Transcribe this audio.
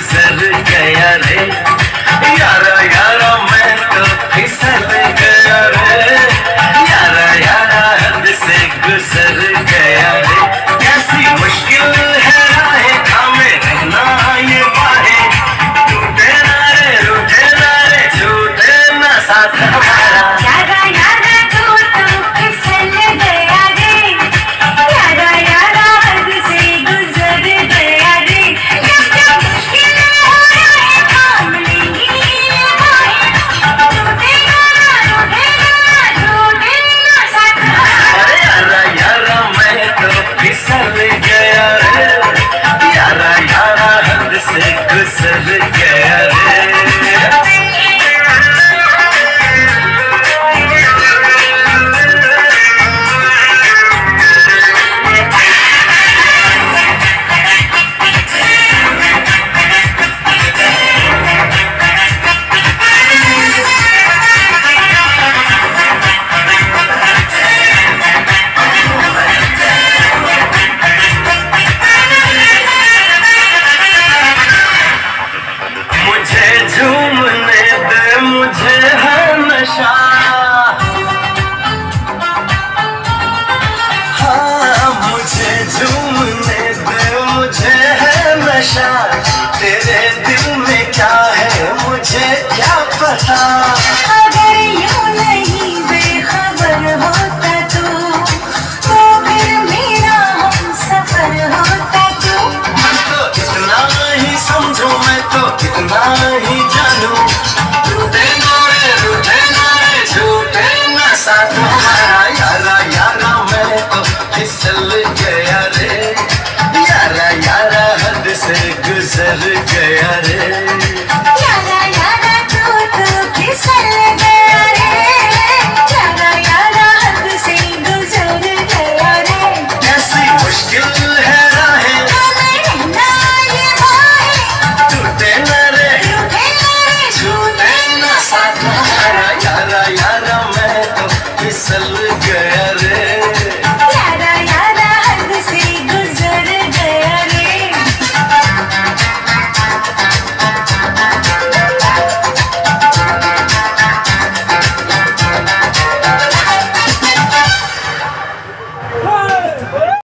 गुजर गया रे। यारा यारा मैं तो फिसल गया रे। यारा यारा हद से गुजर गया रे। कैसी मुश्किल है राहें थामे रहना ये बाहें। टूटे ना रे रूठे ना रे झूठे ना साथ हमारा। यारा यारा तू फिसल गया रे। यारा यारा हद से गुजर गया रे। क्या मुश्किल हो राहें थाम लेंगी ये बाहें। टूटे ना रूठे ना झूठे ना साथ हमारा। अरे यारा यारा मैं तो फिसल गया रे। यारा यारा हद से गुजर गया रे। मुझे झूमने दे मुझे है नशा। हाँ मुझे झूमने दे मुझे है नशा। तेरे दिल में क्या है मुझे क्या पता।